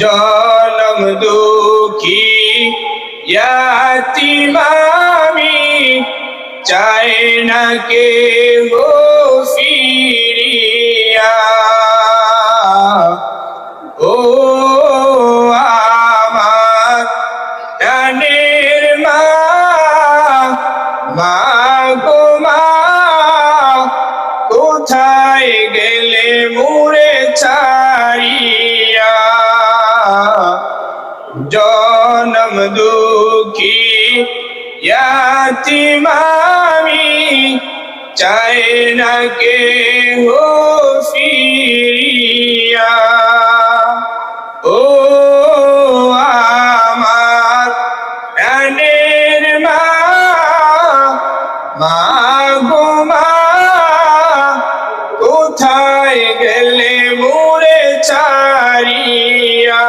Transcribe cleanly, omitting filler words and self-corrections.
জনম দুঃখী ইয়াতীম আমি, চাই না কেহ ফিরিয়া। ও আমার প্রাণের মা, মা গো মা, কোথায় গেলে মুরে ছাড়িয়া। জনম দুঃখী ইয়াতীম আমি, চাই না কেহ ফিরিয়া। ও আমার প্রাণের মা, মা গো মা, কোথায় গেলে মুরে ছাড়িয়া।